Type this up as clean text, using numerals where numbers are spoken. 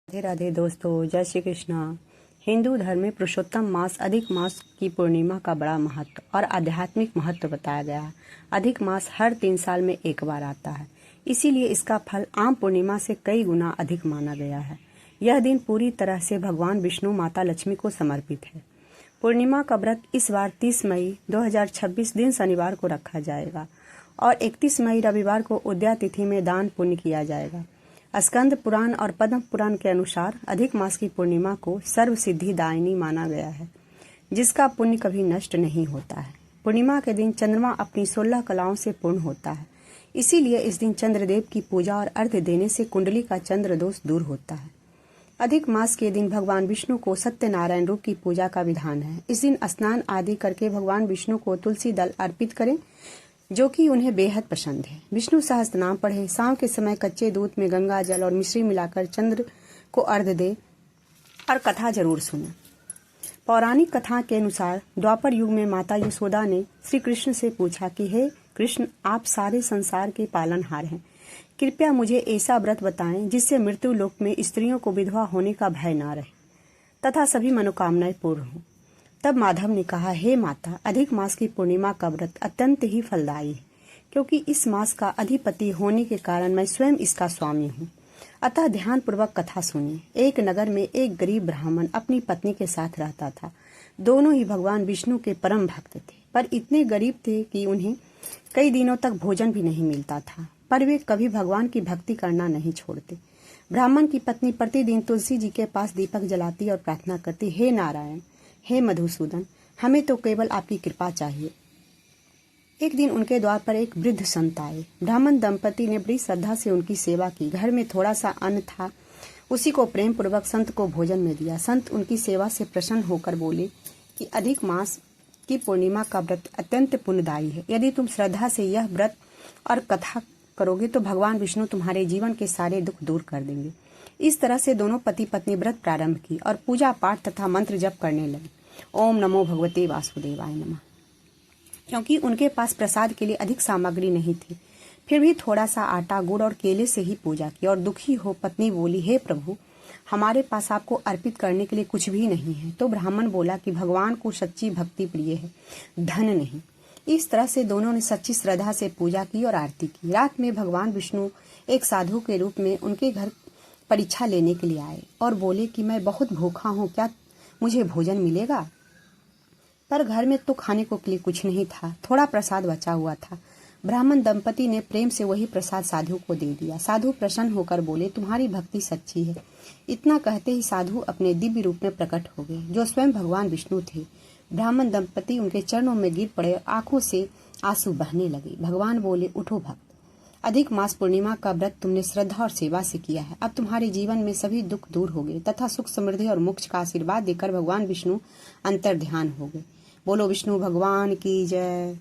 राधे राधे दोस्तों, जय श्री कृष्णा। हिंदू धर्म में पुरुषोत्तम मास अधिक मास की पूर्णिमा का बड़ा महत्व और आध्यात्मिक महत्व बताया गया है। अधिक मास हर 3 साल में एक बार आता है, इसीलिए इसका फल आम पूर्णिमा से कई गुना अधिक माना गया है। यह दिन पूरी तरह से भगवान विष्णु माता लक्ष्मी को समर्पित है। पूर्णिमा का व्रत इस बार 30 मई 2026 दिन शनिवार को रखा जाएगा और 31 मई रविवार को उदया तिथि में दान पुण्य किया जाएगा। स्कंद पुराण और पद्म पुराण के अनुसार अधिक मास की पूर्णिमा को सर्व सिद्धि दायिनी माना गया है, जिसका पुण्य कभी नष्ट नहीं होता है। पूर्णिमा के दिन चंद्रमा अपनी 16 कलाओं से पूर्ण होता है, इसीलिए इस दिन चंद्रदेव की पूजा और अर्घ्य देने से कुंडली का चंद्र दोष दूर होता है। अधिक मास के दिन भगवान विष्णु को सत्यनारायण रूप की पूजा का विधान है। इस दिन स्नान आदि करके भगवान विष्णु को तुलसी दल अर्पित करें, जो कि उन्हें बेहद पसंद है। विष्णु सहस्त्र नाम पढ़े, शाम के समय कच्चे दूध में गंगा जल और मिश्री मिलाकर चंद्र को अर्घ्य दे और कथा जरूर सुने। पौराणिक कथा के अनुसार द्वापर युग में माता यशोदा ने श्री कृष्ण से पूछा कि हे कृष्ण, आप सारे संसार के पालनहार हैं, कृपया मुझे ऐसा व्रत बताएं जिससे मृत्यु लोक में स्त्रियों को विधवा होने का भय न रहे तथा सभी मनोकामनाएं पूर्ण हों। तब माधव ने कहा, हे माता, अधिक मास की पूर्णिमा का व्रत अत्यंत ही फलदायी है, क्योंकि इस मास का अधिपति होने के कारण मैं स्वयं इसका स्वामी हूँ। अतः ध्यान पूर्वक कथा सुनिए। एक नगर में एक गरीब ब्राह्मण अपनी पत्नी के साथ रहता था। दोनों ही भगवान विष्णु के परम भक्त थे, पर इतने गरीब थे कि उन्हें कई दिनों तक भोजन भी नहीं मिलता था, पर वे कभी भगवान की भक्ति करना नहीं छोड़ते। ब्राह्मण की पत्नी प्रतिदिन तुलसी जी के पास दीपक जलाती और प्रार्थना करती, हे नारायण, हे मधुसूदन, हमें तो केवल आपकी कृपा चाहिए। एक दिन उनके द्वार पर एक वृद्ध संत आए। ब्राह्मण दंपति ने बड़ी श्रद्धा से उनकी सेवा की। घर में थोड़ा सा अन्न था, उसी को प्रेम पूर्वक संत को भोजन में दिया। संत उनकी सेवा से प्रसन्न होकर बोले कि अधिक मास की पूर्णिमा का व्रत अत्यंत पुण्यदायी है। यदि तुम श्रद्धा से यह व्रत और कथा करोगे तो भगवान विष्णु तुम्हारे जीवन के सारे दुख दूर कर देंगे। इस तरह से दोनों पति पत्नी व्रत प्रारंभ की और पूजा पाठ तथा मंत्र जप करने लगे। ओम नमो भगवते वासुदेवाय नमः। क्योंकि उनके पास प्रसाद के लिए अधिक सामग्री नहीं थी, फिर भी थोड़ा सा आटा, गुड़ और केले से ही पूजा की और दुखी हो पत्नी बोली, हे प्रभु, हमारे पास आपको अर्पित करने के लिए कुछ भी नहीं है। तो ब्राह्मण बोला कि भगवान को सच्ची भक्ति प्रिय है, धन नहीं। इस तरह से दोनों ने सच्ची श्रद्धा से पूजा की और आरती की। रात में भगवान विष्णु एक साधु के रूप में उनके घर परीक्षा लेने के लिए आए और बोले कि मैं बहुत भूखा हूँ, क्या मुझे भोजन मिलेगा? पर घर में तो खाने को के लिए कुछ नहीं था, थोड़ा प्रसाद बचा हुआ था। ब्राह्मण दंपति ने प्रेम से वही प्रसाद साधु को दे दिया। साधु प्रसन्न होकर बोले, तुम्हारी भक्ति सच्ची है। इतना कहते ही साधु अपने दिव्य रूप में प्रकट हो गए, जो स्वयं भगवान विष्णु थे। ब्राह्मण दंपति उनके चरणों में गिर पड़े, आंखों से आंसू बहने लगे। भगवान बोले, उठो भक्त, अधिक मास पूर्णिमा का व्रत तुमने श्रद्धा और सेवा से किया है। अब तुम्हारे जीवन में सभी दुख दूर हो गए तथा सुख समृद्धि और मोक्ष का आशीर्वाद देकर भगवान विष्णु अंतर ध्यान हो गए। बोलो विष्णु भगवान की जय।